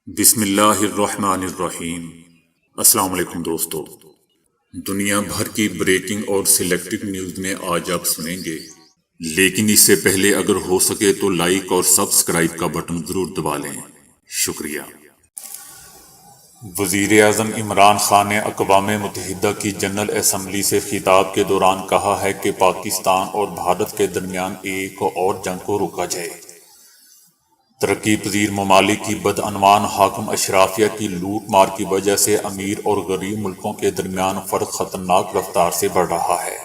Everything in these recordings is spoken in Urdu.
بسم اللہ الرحمن الرحیم۔ السلام علیکم دوستو، دنیا بھر کی بریکنگ اور سلیکٹڈ نیوز میں آج آپ سنیں گے، لیکن اس سے پہلے اگر ہو سکے تو لائک اور سبسکرائب کا بٹن ضرور دبا لیں۔ شکریہ۔ وزیر اعظم عمران خان نے اقوام متحدہ کی جنرل اسمبلی سے خطاب کے دوران کہا ہے کہ پاکستان اور بھارت کے درمیان ایک اور جنگ کو روکا جائے۔ ترقی پذیر ممالک کی بدعنوان حاکم اشرافیہ کی لوٹ مار کی وجہ سے امیر اور غریب ملکوں کے درمیان فرق خطرناک رفتار سے بڑھ رہا ہے۔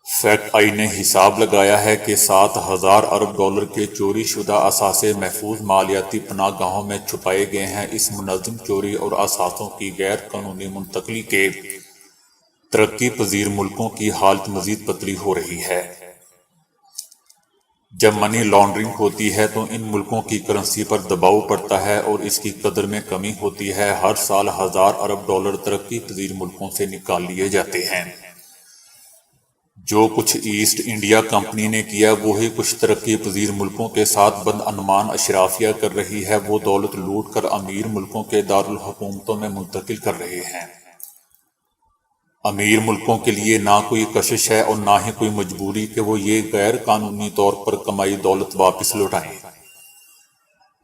فیکٹ آئی نے حساب لگایا ہے کہ 7,000 ارب ڈالر کے چوری شدہ اثاثے محفوظ مالیاتی پناہ گاہوں میں چھپائے گئے ہیں۔ اس منظم چوری اور اثاثوں کی غیر قانونی منتقلی کے ترقی پذیر ملکوں کی حالت مزید پتلی ہو رہی ہے۔ جب منی لانڈرنگ ہوتی ہے تو ان ملکوں کی کرنسی پر دباؤ پڑتا ہے اور اس کی قدر میں کمی ہوتی ہے۔ ہر سال 1,000 ارب ڈالر ترقی پذیر ملکوں سے نکال لیے جاتے ہیں۔ جو کچھ ایسٹ انڈیا کمپنی نے کیا وہی کچھ ترقی پذیر ملکوں کے ساتھ بدعنوان اشرافیہ کر رہی ہے۔ وہ دولت لوٹ کر امیر ملکوں کے دارالحکومتوں میں منتقل کر رہے ہیں۔ امیر ملکوں کے لیے نہ کوئی کشش ہے اور نہ ہی کوئی مجبوری کہ وہ یہ غیر قانونی طور پر کمائی دولت واپس لوٹائیں۔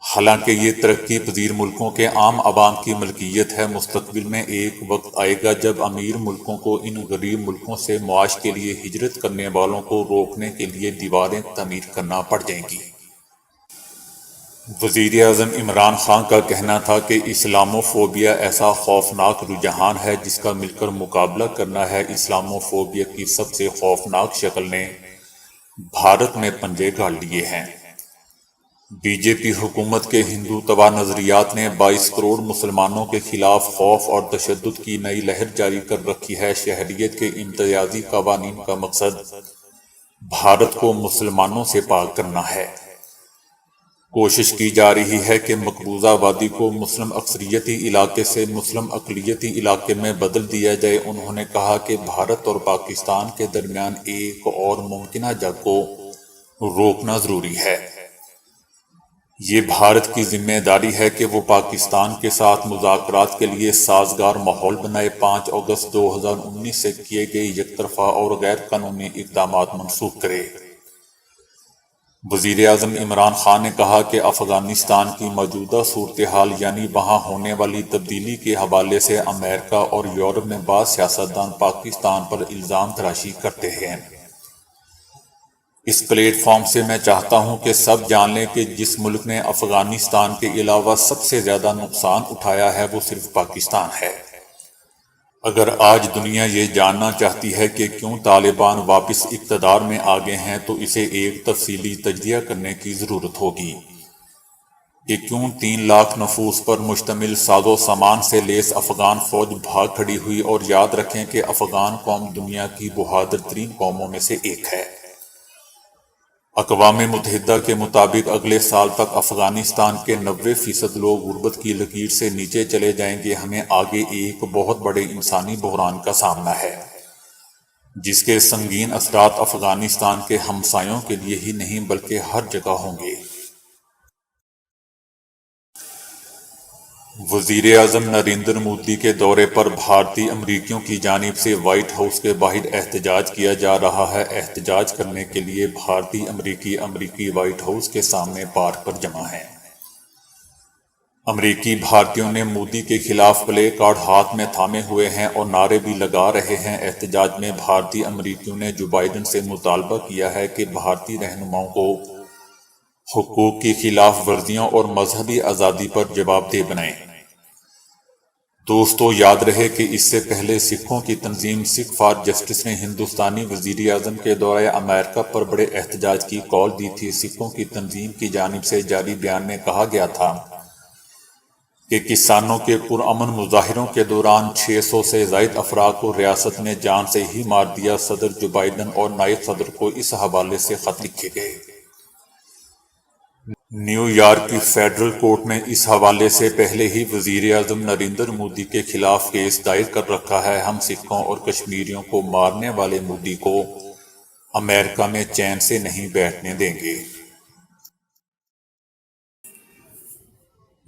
حالانکہ یہ ترقی پذیر ملکوں کے عام عوام کی ملکیت ہے۔ مستقبل میں ایک وقت آئے گا جب امیر ملکوں کو ان غریب ملکوں سے معاش کے لیے ہجرت کرنے والوں کو روکنے کے لیے دیواریں تعمیر کرنا پڑ جائیں گی۔ وزیر اعظم عمران خان کا کہنا تھا کہ اسلاموفوبیا ایسا خوفناک رجحان ہے جس کا مل کر مقابلہ کرنا ہے۔ اسلاموفوبیا کی سب سے خوفناک شکل نے بھارت میں پنجے گاڑ لیے ہیں۔ بی جے پی حکومت کے ہندو تباہ نظریات نے 22 کروڑ مسلمانوں کے خلاف خوف اور تشدد کی نئی لہر جاری کر رکھی ہے۔ شہریت کے امتیازی قوانین کا مقصد بھارت کو مسلمانوں سے پاک کرنا ہے۔ کوشش کی جا رہی ہے کہ مقبوضہ وادی کو مسلم اکثریتی علاقے سے مسلم اقلیتی علاقے میں بدل دیا جائے۔ انہوں نے کہا کہ بھارت اور پاکستان کے درمیان ایک اور ممکنہ جنگ کو روکنا ضروری ہے۔ یہ بھارت کی ذمہ داری ہے کہ وہ پاکستان کے ساتھ مذاکرات کے لیے سازگار ماحول بنائے۔ 5 اگست 2019 سے کیے گئے یک طرفہ اور غیر قانونی اقدامات منسوخ کرے۔ وزیر اعظم عمران خان نے کہا کہ افغانستان کی موجودہ صورتحال یعنی وہاں ہونے والی تبدیلی کے حوالے سے امریکہ اور یورپ میں بعض سیاستدان پاکستان پر الزام تراشی کرتے ہیں۔ اس پلیٹ فارم سے میں چاہتا ہوں کہ سب جان لیں کہ جس ملک نے افغانستان کے علاوہ سب سے زیادہ نقصان اٹھایا ہے وہ صرف پاکستان ہے۔ اگر آج دنیا یہ جاننا چاہتی ہے کہ کیوں طالبان واپس اقتدار میں آ گئے ہیں تو اسے ایک تفصیلی تجزیہ کرنے کی ضرورت ہوگی کہ کیوں 3 لاکھ نفوس پر مشتمل ساز و سامان سے لیس افغان فوج بھاگ کھڑی ہوئی۔ اور یاد رکھیں کہ افغان قوم دنیا کی بہادر ترین قوموں میں سے ایک ہے۔ اقوام متحدہ کے مطابق اگلے سال تک افغانستان کے 90% لوگ غربت کی لکیر سے نیچے چلے جائیں گے۔ ہمیں آگے ایک بہت بڑے انسانی بحران کا سامنا ہے جس کے سنگین اثرات افغانستان کے ہمسایوں کے لیے ہی نہیں بلکہ ہر جگہ ہوں گے۔ وزیر اعظم نریندر مودی کے دورے پر بھارتی امریکیوں کی جانب سے وائٹ ہاؤس کے باہر احتجاج کیا جا رہا ہے۔ احتجاج کرنے کے لیے بھارتی امریکی وائٹ ہاؤس کے سامنے پارک پر جمع ہیں۔ امریکی بھارتیوں نے مودی کے خلاف پلے کارڈ ہاتھ میں تھامے ہوئے ہیں اور نعرے بھی لگا رہے ہیں۔ احتجاج میں بھارتی امریکیوں نے جو بائیڈن سے مطالبہ کیا ہے کہ بھارتی رہنماؤں کو حقوق کی خلاف ورزیوں اور مذہبی آزادی پر جواب دہ بنائیں۔ دوستو، یاد رہے کہ اس سے پہلے سکھوں کی تنظیم سکھ فار جسٹس نے ہندوستانی وزیر اعظم کے دورہ امریکہ پر بڑے احتجاج کی کال دی تھی۔ سکھوں کی تنظیم کی جانب سے جاری بیان میں کہا گیا تھا کہ کسانوں کے پرامن مظاہروں کے دوران 600 سے زائد افراد کو ریاست نے جان سے ہی مار دیا۔ صدر جو بائیڈن اور نائب صدر کو اس حوالے سے خط لکھے گئے۔ نیو یارک کی فیڈرل کورٹ میں اس حوالے سے پہلے ہی وزیر اعظم نریندر مودی کے خلاف کیس دائر کر رکھا ہے۔ ہم سکھوں اور کشمیریوں کو مارنے والے مودی کو امریکہ میں چین سے نہیں بیٹھنے دیں گے۔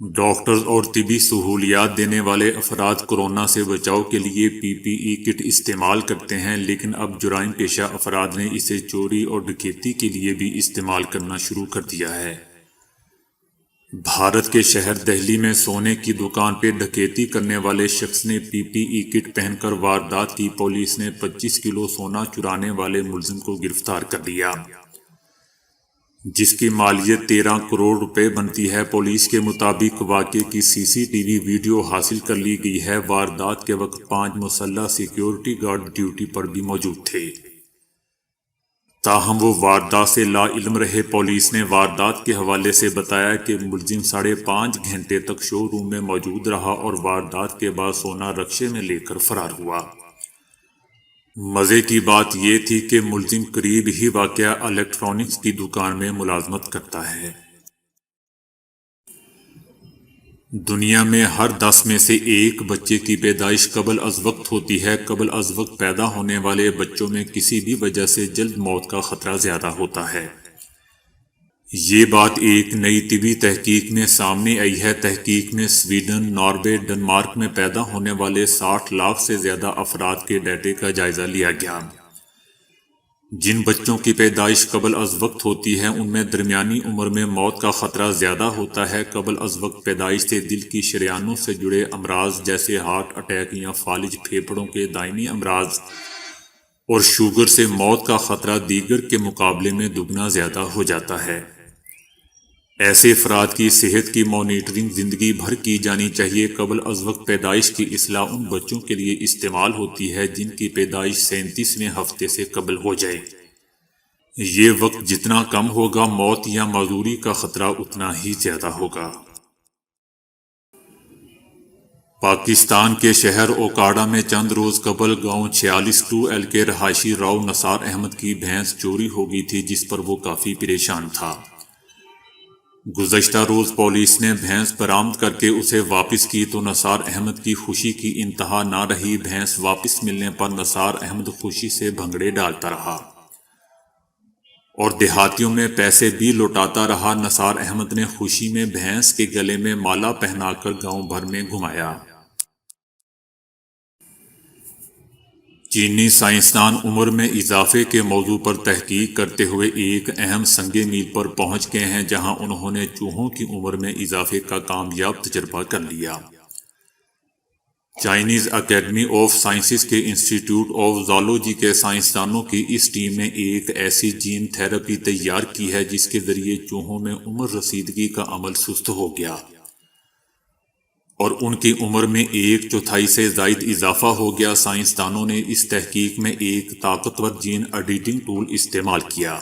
ڈاکٹرز اور طبی سہولیات دینے والے افراد کورونا سے بچاؤ کے لیے پی پی ای کٹ استعمال کرتے ہیں، لیکن اب جرائم پیشہ افراد نے اسے چوری اور ڈکیتی کے لیے بھی استعمال کرنا شروع کر دیا ہے۔ بھارت کے شہر دہلی میں سونے کی دکان پہ ڈکیتی کرنے والے شخص نے پی پی ای کٹ پہن کر واردات کی۔ پولیس نے 25 کلو سونا چرانے والے ملزم کو گرفتار کر لیا، جس کی مالیت 13 کروڑ روپے بنتی ہے۔ پولیس کے مطابق واقعے کی سی سی ٹی وی ویڈیو حاصل کر لی گئی ہے۔ واردات کے وقت 5 مسلح سیکیورٹی گارڈ ڈیوٹی پر بھی موجود تھے، تاہم وہ واردات سے لا علم رہے۔ پولیس نے واردات کے حوالے سے بتایا کہ ملزم 5.5 گھنٹے تک شو روم میں موجود رہا اور واردات کے بعد سونا رکشے میں لے کر فرار ہوا۔ مزے کی بات یہ تھی کہ ملزم قریب ہی واقع الیکٹرانکس کی دکان میں ملازمت کرتا ہے۔ دنیا میں ہر 10 میں سے 1 بچے کی پیدائش قبل از وقت ہوتی ہے۔ قبل از وقت پیدا ہونے والے بچوں میں کسی بھی وجہ سے جلد موت کا خطرہ زیادہ ہوتا ہے۔ یہ بات ایک نئی طبی تحقیق میں سامنے آئی ہے۔ تحقیق میں سویڈن، ناروے، ڈنمارک میں پیدا ہونے والے 60 لاکھ سے زیادہ افراد کے ڈیٹے کا جائزہ لیا گیا۔ جن بچوں کی پیدائش قبل از وقت ہوتی ہے ان میں درمیانی عمر میں موت کا خطرہ زیادہ ہوتا ہے۔ قبل از وقت پیدائش سے دل کی شریانوں سے جڑے امراض جیسے ہارٹ اٹیک یا فالج، پھیپھڑوں کے دائمی امراض اور شوگر سے موت کا خطرہ دیگر کے مقابلے میں دگنا زیادہ ہو جاتا ہے۔ ایسے افراد کی صحت کی مانیٹرنگ زندگی بھر کی جانی چاہیے۔ قبل از وقت پیدائش کی اصلاح ان بچوں کے لیے استعمال ہوتی ہے جن کی پیدائش 37ویں ہفتے سے قبل ہو جائے۔ یہ وقت جتنا کم ہوگا، موت یا معذوری کا خطرہ اتنا ہی زیادہ ہوگا۔ پاکستان کے شہر اوکاڑا میں چند روز قبل گاؤں 46-2L کے رہائشی راؤ نثار احمد کی بھینس چوری ہو گئی تھی، جس پر وہ کافی پریشان تھا۔ گزشتہ روز پولیس نے بھینس برآمد کر کے اسے واپس کی تو نثار احمد کی خوشی کی انتہا نہ رہی۔ بھینس واپس ملنے پر نثار احمد خوشی سے بھنگڑے ڈالتا رہا اور دیہاتیوں میں پیسے بھی لوٹاتا رہا۔ نثار احمد نے خوشی میں بھینس کے گلے میں مالا پہنا کر گاؤں بھر میں گھمایا۔ چینی سائنسدان عمر میں اضافے کے موضوع پر تحقیق کرتے ہوئے ایک اہم سنگ میل پر پہنچ گئے ہیں، جہاں انہوں نے چوہوں کی عمر میں اضافے کا کامیاب تجربہ کر لیا۔ چائنیز اکیڈمی آف سائنسز کے انسٹی ٹیوٹ آف زالوجی کے سائنسدانوں کی اس ٹیم نے ایک ایسی جین تھراپی تیار کی ہے جس کے ذریعے چوہوں میں عمر رسیدگی کا عمل سست ہو گیا اور ان کی عمر میں 1/4 سے زائد اضافہ ہو گیا۔ سائنسدانوں نے اس تحقیق میں ایک طاقتور جین ایڈیٹنگ ٹول استعمال کیا۔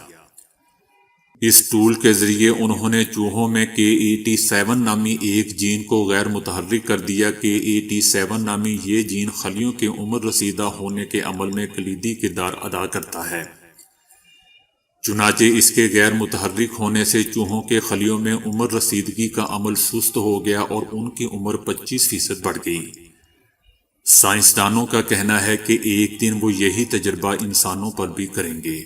اس ٹول کے ذریعے انہوں نے چوہوں میں KAT7 نامی ایک جین کو غیر متحرک کر دیا۔ KAT7 نامی یہ جین خلیوں کے عمر رسیدہ ہونے کے عمل میں کلیدی کردار ادا کرتا ہے۔ چنانچہ اس کے غیر متحرک ہونے سے چوہوں کے خلیوں میں عمر رسیدگی کا عمل سست ہو گیا اور ان کی عمر 25% بڑھ گئی۔ سائنسدانوں کا کہنا ہے کہ ایک دن وہ یہی تجربہ انسانوں پر بھی کریں گے۔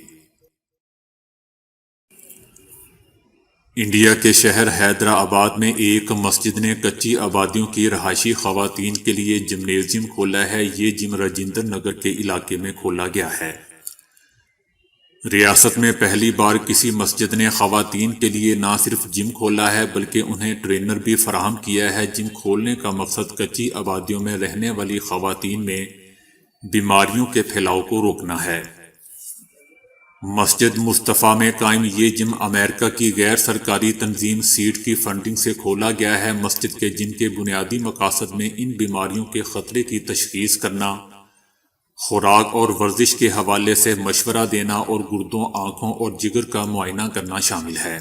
انڈیا کے شہر حیدرآباد میں ایک مسجد نے کچی آبادیوں کی رہائشی خواتین کے لیے جمنیزیم کھولا ہے۔ یہ جم راجندر نگر کے علاقے میں کھولا گیا ہے۔ ریاست میں پہلی بار کسی مسجد نے خواتین کے لیے نہ صرف جم کھولا ہے بلکہ انہیں ٹرینر بھی فراہم کیا ہے۔ جم کھولنے کا مقصد کچی آبادیوں میں رہنے والی خواتین میں بیماریوں کے پھیلاؤ کو روکنا ہے۔ مسجد مصطفیٰ میں قائم یہ جم امریکہ کی غیر سرکاری تنظیم سیڈ کی فنڈنگ سے کھولا گیا ہے۔ مسجد کے جم کے بنیادی مقاصد میں ان بیماریوں کے خطرے کی تشخیص کرنا، خوراک اور ورزش کے حوالے سے مشورہ دینا اور گردوں، آنکھوں اور جگر کا معائنہ کرنا شامل ہے۔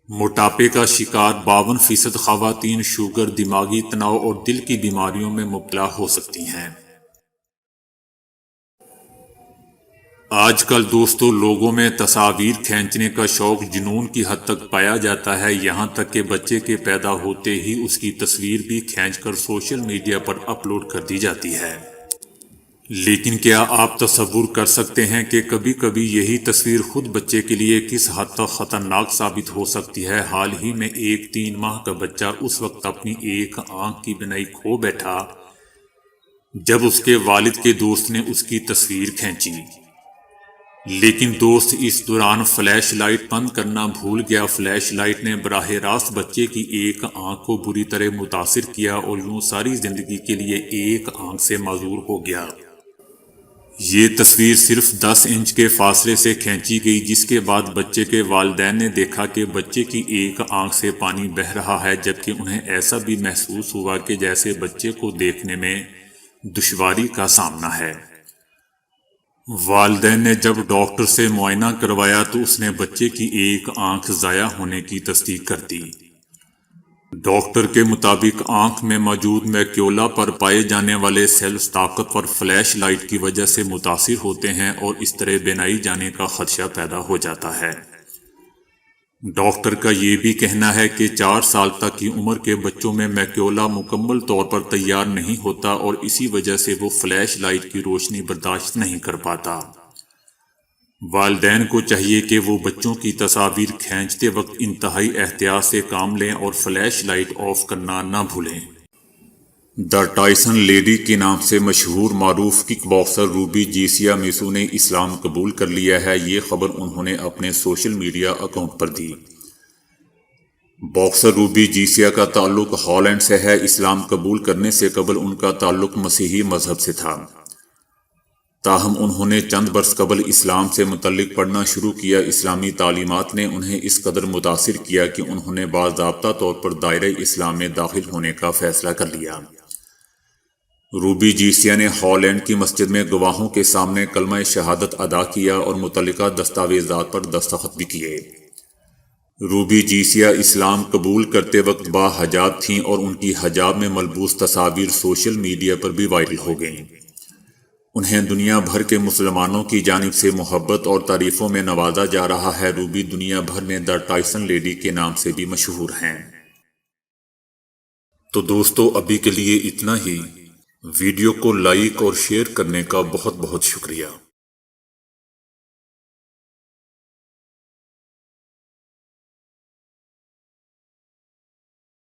موٹاپے کا شکار 52% خواتین شوگر، دماغی تناؤ اور دل کی بیماریوں میں مبتلا ہو سکتی ہیں۔ آج کل دوستو لوگوں میں تصاویر کھینچنے کا شوق جنون کی حد تک پایا جاتا ہے، یہاں تک کہ بچے کے پیدا ہوتے ہی اس کی تصویر بھی کھینچ کر سوشل میڈیا پر اپلوڈ کر دی جاتی ہے۔ لیکن کیا آپ تصور کر سکتے ہیں کہ کبھی کبھی یہی تصویر خود بچے کے لیے کس حد تک خطرناک ثابت ہو سکتی ہے؟ حال ہی میں ایک 3 ماہ کا بچہ اس وقت اپنی ایک آنکھ کی بینائی کھو بیٹھا جب اس کے والد کے دوست نے اس کی تصویر کھینچی، لیکن دوست اس دوران فلیش لائٹ بند کرنا بھول گیا۔ فلیش لائٹ نے براہ راست بچے کی ایک آنکھ کو بری طرح متاثر کیا اور یوں ساری زندگی کے لیے ایک آنکھ سے معذور ہو گیا۔ یہ تصویر صرف 10 انچ کے فاصلے سے کھینچی گئی، جس کے بعد بچے کے والدین نے دیکھا کہ بچے کی ایک آنکھ سے پانی بہہ رہا ہے، جبکہ انہیں ایسا بھی محسوس ہوا کہ جیسے بچے کو دیکھنے میں دشواری کا سامنا ہے۔ والدین نے جب ڈاکٹر سے معائنہ کروایا تو اس نے بچے کی ایک آنکھ ضائع ہونے کی تصدیق کر دی۔ ڈاکٹر کے مطابق آنکھ میں موجود میکیولا پر پائے جانے والے سیلز طاقتور فلیش لائٹ کی وجہ سے متاثر ہوتے ہیں اور اس طرح بینائی جانے کا خدشہ پیدا ہو جاتا ہے۔ ڈاکٹر کا یہ بھی کہنا ہے کہ 4 سال تک کی عمر کے بچوں میں میکیولا مکمل طور پر تیار نہیں ہوتا اور اسی وجہ سے وہ فلیش لائٹ کی روشنی برداشت نہیں کر پاتا۔ والدین کو چاہیے کہ وہ بچوں کی تصاویر کھینچتے وقت انتہائی احتیاط سے کام لیں اور فلیش لائٹ آف کرنا نہ بھولیں۔ دی ٹائسن لیڈی کے نام سے مشہور معروف کک باکسر روبی جیسیا میسو نے اسلام قبول کر لیا ہے، یہ خبر انہوں نے اپنے سوشل میڈیا اکاؤنٹ پر دی۔ باکسر روبی جیسیا کا تعلق ہالینڈ سے ہے۔ اسلام قبول کرنے سے قبل ان کا تعلق مسیحی مذہب سے تھا، تاہم انہوں نے چند برس قبل اسلام سے متعلق پڑھنا شروع کیا۔ اسلامی تعلیمات نے انہیں اس قدر متاثر کیا کہ انہوں نے باضابطہ طور پر دائرہ اسلام میں داخل ہونے کا فیصلہ کر لیا۔ روبی جیسیا نے ہالینڈ کی مسجد میں گواہوں کے سامنے کلمہ شہادت ادا کیا اور متعلقہ دستاویزات پر دستخط بھی کیے۔ روبی جیسیا اسلام قبول کرتے وقت باحجاب تھیں اور ان کی حجاب میں ملبوس تصاویر سوشل میڈیا پر بھی وائرل ہو گئیں۔ انہیں دنیا بھر کے مسلمانوں کی جانب سے محبت اور تعریفوں میں نوازا جا رہا ہے۔ روبی دنیا بھر میں دی ٹائسن لیڈی کے نام سے بھی مشہور ہیں۔ تو دوستو ابھی کے لیے اتنا ہی۔ ویڈیو کو لائک اور شیئر کرنے کا بہت بہت شکریہ۔